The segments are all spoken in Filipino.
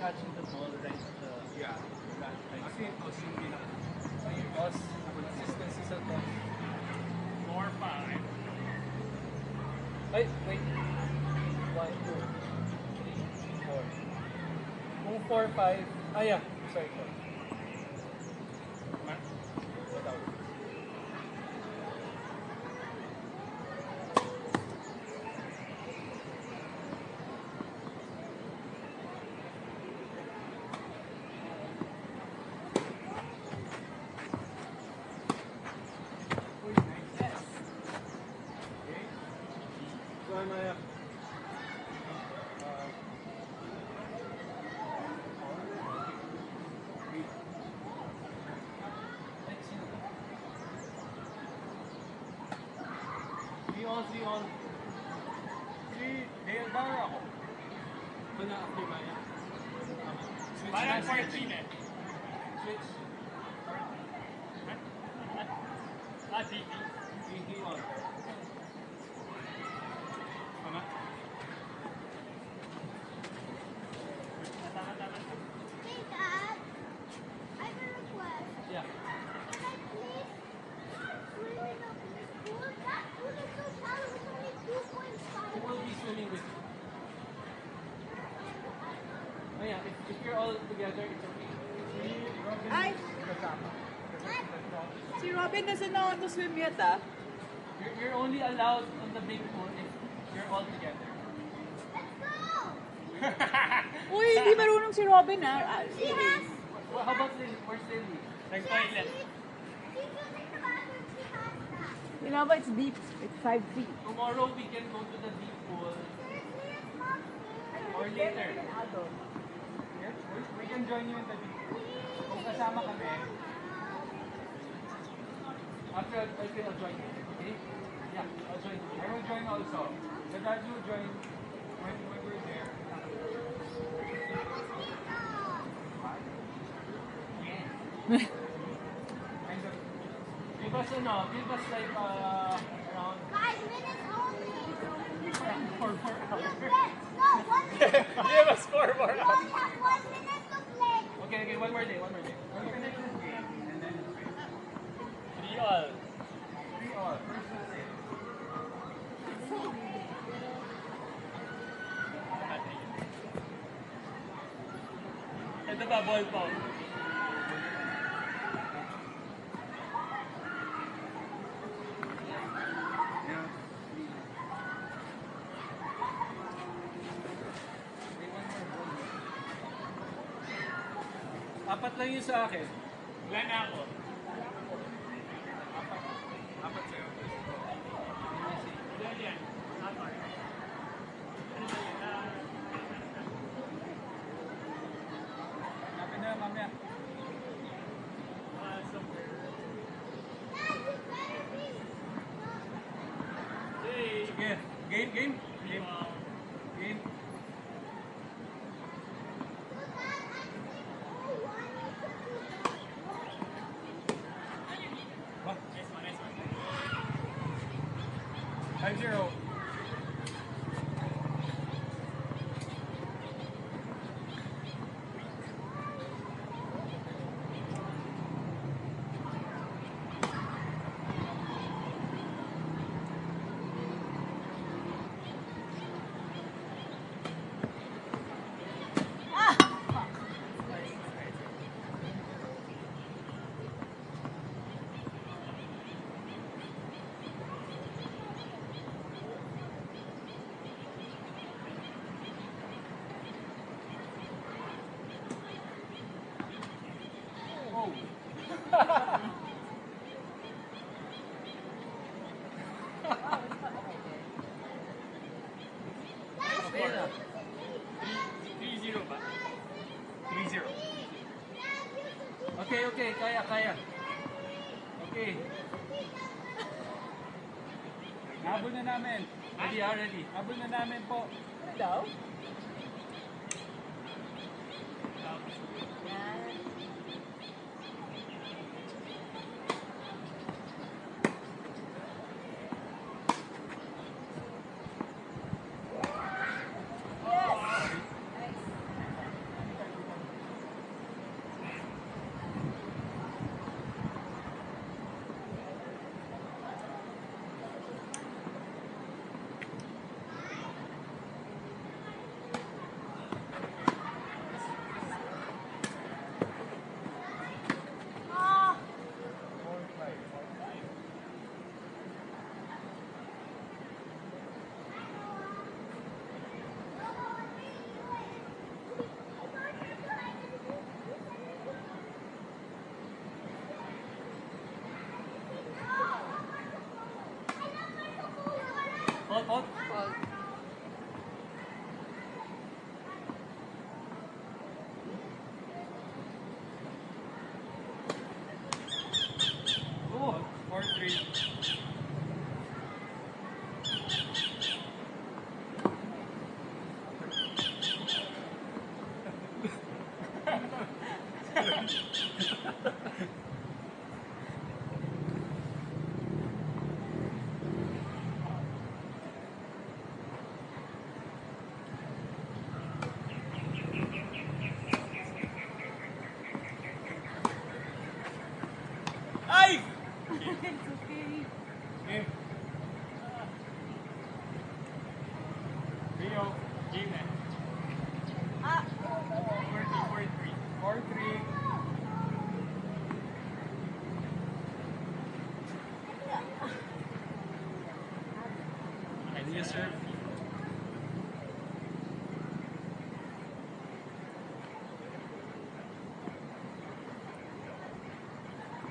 catching the ball right at the... Yeah. Kasi ito, simple lang. Cause consistency sa toss. 4-5. Ay, wait. 1, 2, 3, 4. Kung 4, 5... Ah, yeah. Sorry. Without. Maya. See on. Si Dale Bar ako. Ito na after Maya. Switch Parang na 14 eh. Switch. TV. TV on. Tama? Hey Dad, I have a request. Yeah. Can I please swim in the pool? That pool is so shallow. It's only 2.5. Who will be swimming with you? Oh yeah, if you're all together, it's okay. Ay, si Robin doesn't know how to swim yet, ah. You're only allowed on the big pool if you're all together. Let's go. Uy, hindi marunong si Robin, ah. She has. Well, how about Lily? Where's Lily? Nag-toilet. She's using the bathroom. She has that. You know, but it's deep. It's 5 feet. Tomorrow we can go to the deep pool. Seriously, it's not fair. Or later. Yes, we can join you in the deep. Kung kasama kami, After I'll join you. Okay? Yeah, I'll join you. I will join also. The dad will join when we're there. Kind of. Give us like around 5 minutes only. 4 more hours. No, 1 minute. Give us 4 more We hours. only have 1 minute to play. Okay, one more day. We'll finish this game and then switch. 3 all. 3 all. First and six. Ito ba, ball po? Yeah. Apat lang yun sa akin. Wala na ako. Apat sa'yo. Wala yan. Apat. Ano ba yan? Hanapin na mamaya. Somewhere. Dad, you better be. Hey! Sige. Game. Game. Game. Ba? Nice one, nice one. 5-0. Okay na. 3-0 ba? 3-0. Okay. Kaya. Okay. Habol na namin. Ready. Habol na namin po. Ano daw? Hot, hot. Fault. Oh, 4-3. Ay! It's okay. Game. Rio, game na. Ah, 4-3. 4-3. Idea serve.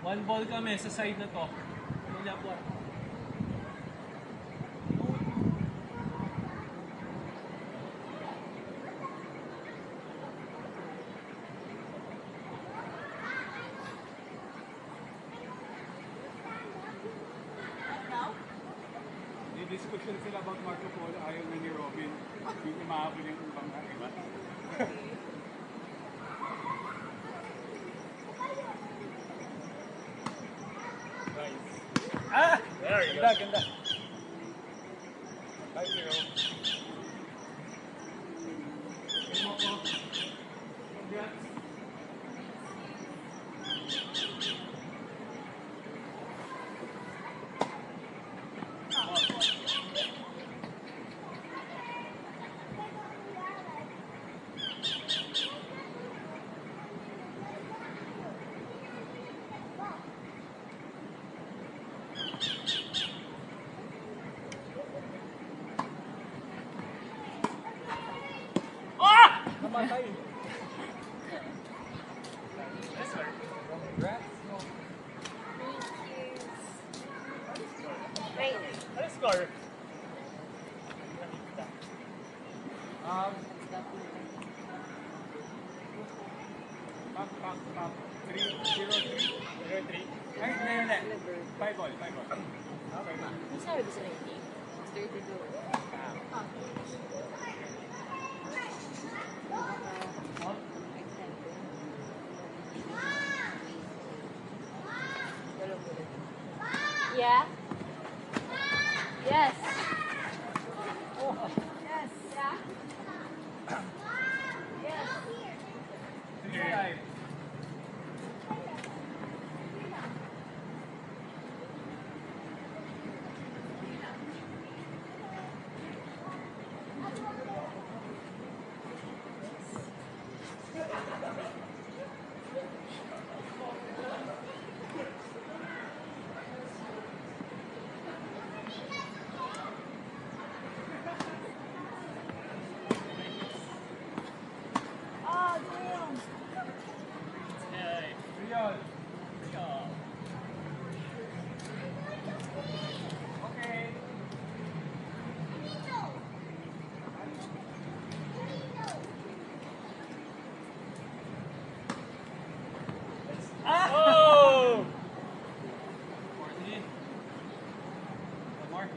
One ball kami sa side na to. Wala po. May discussion sila about Marco Polo. Ayaw na ni Robin. Hindi niya mahabol yung ibang iba. Ah! There you go. Ganda, ganda. 5-0. Congrats. Namatay. That's hard. Congrats. Wait. Ano score? Pop, pop, pop. 3-0-3. 0-3. Ay, hindi. 5 ball, 5 ball. Okay na. Ano sabi ba sa 19? 32. Yeah? Yes. yes. Yes. 3-5. Ah, damn. Hey. Real. Oh. Okay. Oh! 14. One more. Oh!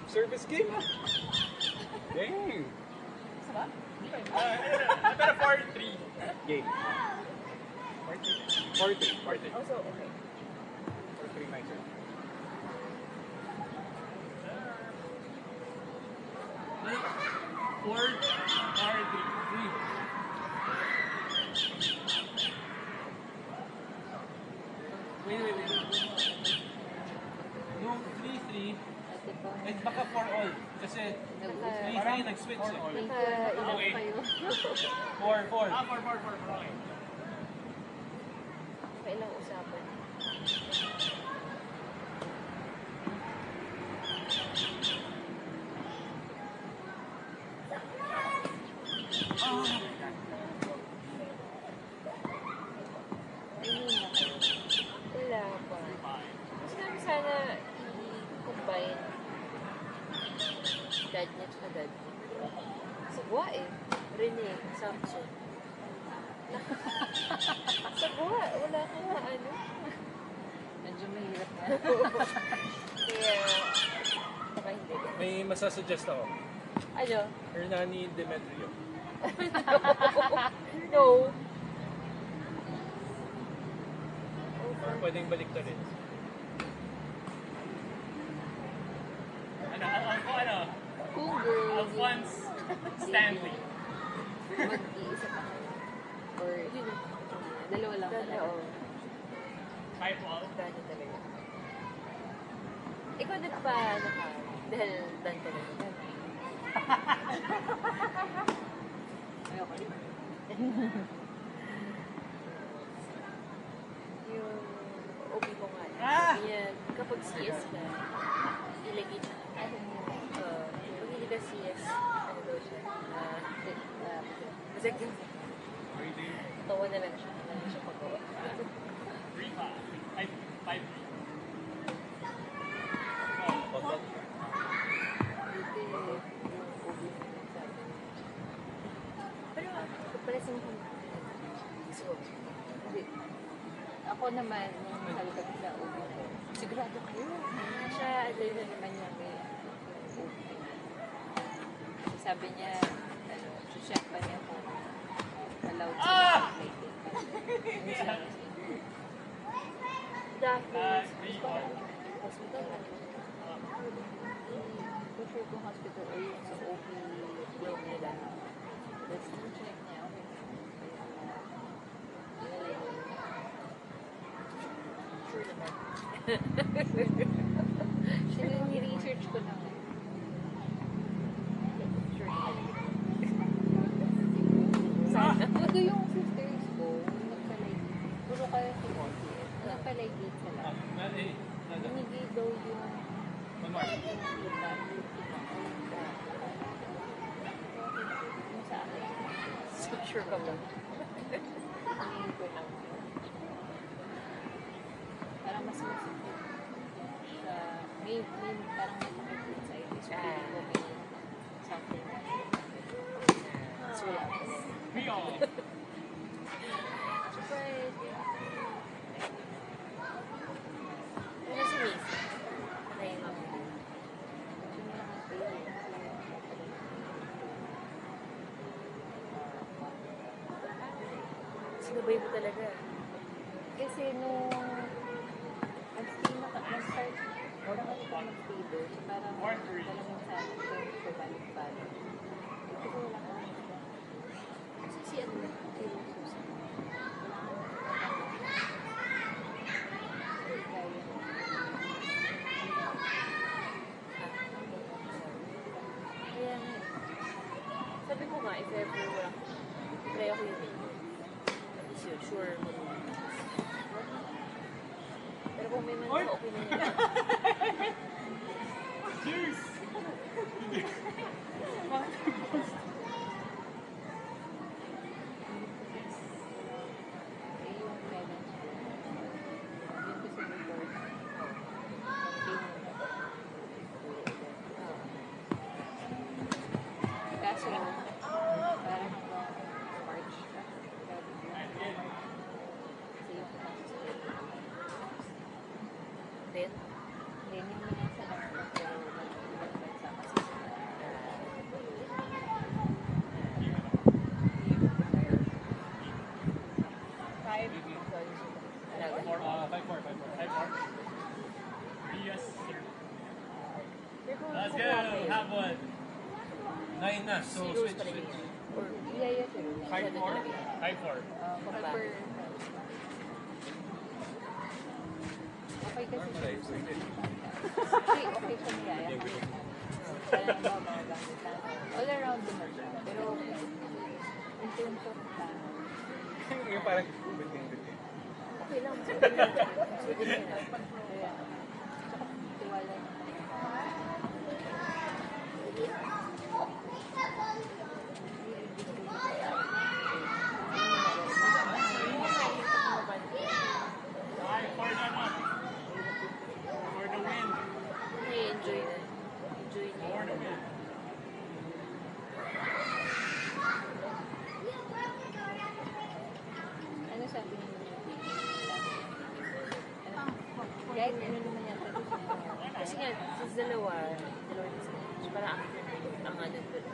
Service game. Dang. Pero 4-3. Game. 40. Also, okay. 4-3 my serve. Four, 4-3. Wait. Eh, baka for all. Kasi Leafy nag-switch eh. Ilan kayo? 4. Ah, 4. Okay. Kailang usapan. Ayun na. Wala pa. Mas namin sana i-combine dad niya at dad niya. Sagwa eh. Rene, Samson. Sagwa. Wala ka nga ano. Medyo mahirap na. Kaya, baka hindi. May masasuggest ako. Ano? Hernani Demetrio. No. Or pwedeng balik rin. Ano? Kung girl, Alphonse Stanley. mag-iisa pa kayo. Or, dalawa lang talaga. oh. Type all. Gano'n talaga. Ikaw nagpa, ano ka? Dahil dan ka na. Ayoko rin. Yung OB ko nga. Ah! Yan, kapag CS ka, ilagay siya. Pag hindi ka CS, ano daw siya? Basta tawa na lang siya. Wala na siya pagawa. 3-5. Ay, 5-3. Pagod. Buti yung OB mo nagsabi. Pero kapalasing ko na. So, hindi. Ako naman, nung nalagag sa OB ko, sigurado ko, na siya, alay na naman niya may OB. Sabi niya, ano, chef pa niya kung allowed sila sa plating. Ano siya? Dapat, hospital na. Kung sure kung hospital or yung sa OP room nila. Let's check niya. Sure naman. Sure, ni-research ko na. Sure naman. Sana. Ito yung sisters ko, nagpalay. Puro kayo si Monty. Nagpalay gate sila. Binigay daw yung yung sa akin. So sure ka ba? Hindi ko lang. Parang mas masikip sa may parang may pakikita sa ito. So ko may something na swells. We all. Surprise! Ano si Miss? Ay, ma'am. Sinabay mo talaga. Kasi nung nag-stay na nag-start, parang ano ka mag-stay doon. So parang talagang sa akin ko balik-balik. Kasi wala ka. Kasi si ano, si Susan. Kaya nga, sabi ko nga, if ever wala ko, try ako yun eh. At least yun, sure mo. Pero kung may mga opinion nila, Cheers! eh yung parents ko, yun kasi report, kaso, parang hanggang March ka. Kasi yung pinag-stay. Then, hindi naman sa lang pero ibang bansa kasi five. Sorry, 5-4. Yes, sir. Let's Let's go. Have one. 9 na, so Zeros switch. pa rin yun. Or, yeah, yeah, sure. 5-4. 5-4. Papa. Okay kasi siya. Okay siya niyaya. Parang ba, mga gamit na. All around naman siya. Pero, in terms of Yung parang biting-biting. okay lang. Pwede na. Kaya, tsaka tiwala naman. Ay, for the what? For the win. Enjoy na. Enjoy niya. For the win. Ano sabi niyo? Kahit ano naman yata. Kasi nga, sa dalawa na stage, parang ang ano doon,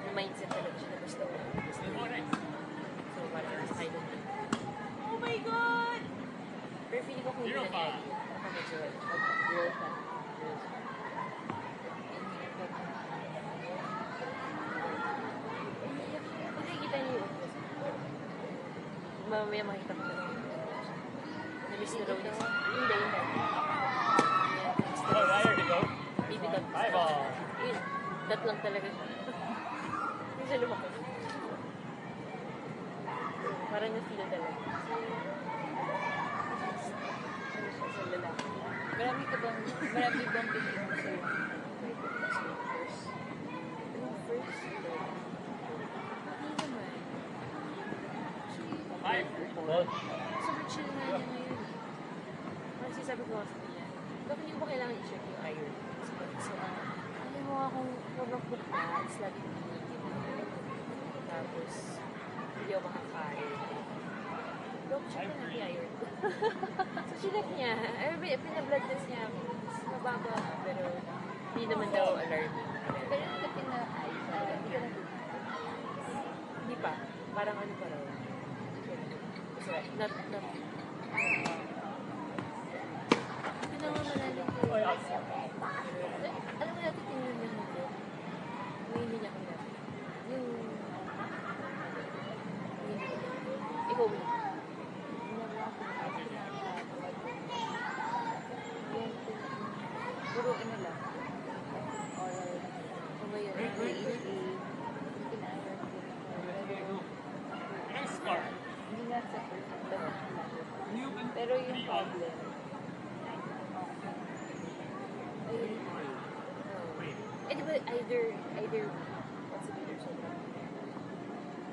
yung mindset talaga siya na gusto ko. So, parang nasa kayo doon. Oh my God! Pero feeling ko kung hindi Zero na pa. niya, ako medyo, girl siya. Kung nakikita niyo yung utos, mamaya makita ko na lang. Na-miss na raw niya. Hindi, hindi. Oh, there you go. Baby dot. Bye, ball. Yun, dot lang talaga siya. Hindi siya lumaki. Parang na-feel talaga. Ano siya sa lalaki? Marami bang pipin mo sa'yo? First? Anong first? Hindi naman. Five. Ball. Sobrang chill na niya ngayon. Parang sinasabi ko nga sa kanya, bakit hindi ko ba kailangan i-check yung iron? So, alam mo akong sobrang cook na, is lagi ko pinigil. Tapos, hindi ako makakain. Dok, check na natin iron. So, chinek niya. Pinablood test niya ako. Mababa ako, pero hindi naman daw alarming. Pero hindi ka pina-ice. Hindi ka na hindi pa. Parang ano pa raw. Sorry, not hindi naman malalim ko. Alam mo natin, tingnan niya nito. May hindi niya kaya. Yung... Ikaw mo. Puro ano lang. Or, kung ba yun, Anong score? hindi nga sa first. Pero yung problem, ayun. Eh, di ba either, what's it either sobrang?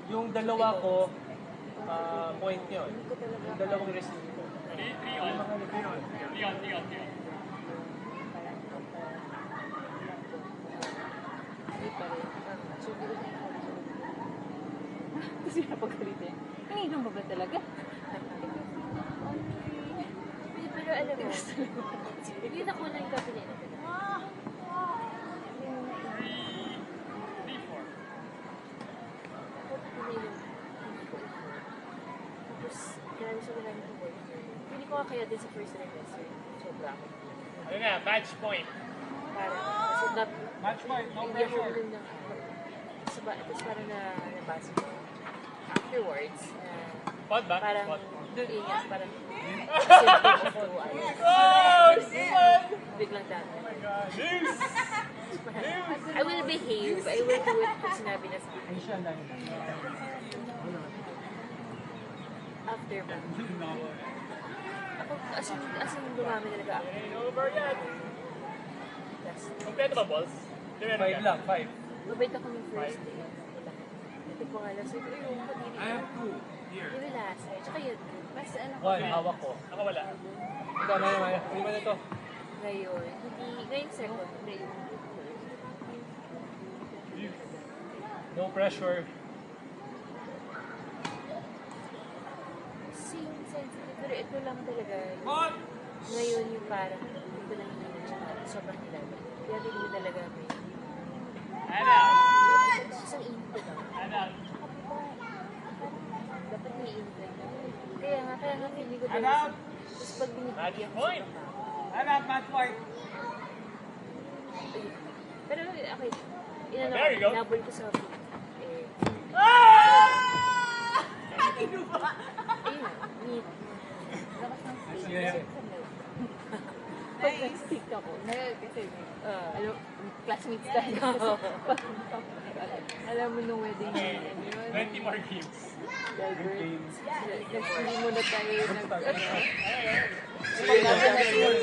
Yung dalawa ko, point yun. Hindi ko talaga Yung dalawang receive ko. 3 on. 3 on. parang hindi pa rin. So, hindi ko siya kasi napagalitin. Nanginom mo ba talaga? Pero alam mo, yun ako na yung kapinin na talaga. 3, 4. Ako pinay yung hindi ko ito. Tapos, grabe sa wala nito boyfriend. Hindi ko nga kaya din sa first trimester. Sobra ako. Ano na, match point. Parang, kasi Match point, no hindi ako pressure. ulam ng tapos parang nabasa ko afterwards na Pod ba? parang Pod. ingat, parang simple of two eyes. Oh, shit! Biglang dami. News! I will behave. I will do it pag sinabi na sa akin. Ay siya lang. After ba? Ako, as in dumami talaga ako. Ain't over yet. Last. Kompleto ba, balls? 5 lang, 5. Mabait ako ng first day. Wala. Ito ko nga lang. Sabi ko, yung kadiri. I have 2 here. Hindi last. Tsaka yun. Mas ano ko. 1, hawak ko. Ako wala. Ikaw, Maya. Hindi mo na ito. Ngayon, hindi. Ngayon second. Ngayon. No pressure. Same sensitive. Pero ito lang talaga. Hot! Ngayon yung parang hindi ko lang hinihin siya. Sobrang hilala. Kaya hindi ko talaga may... Ana! Isang init ko lang. Ana! Dapat may init lang. Kaya nga feeling ko Alam! talaga. Tapos pag binibigyan ko Point! sa Hanap, match point. ayun. Pero okay. There you go. Nabol ko sa food. Eh, ayun na. Neat. Lakas ng food. Yes. Pag nag-stick ako, kasi, alam, classmates tayo. Alam mo nung wedding Okay, yun, 20 more games. hindi muna tayo nag, Start. pag natin natin yung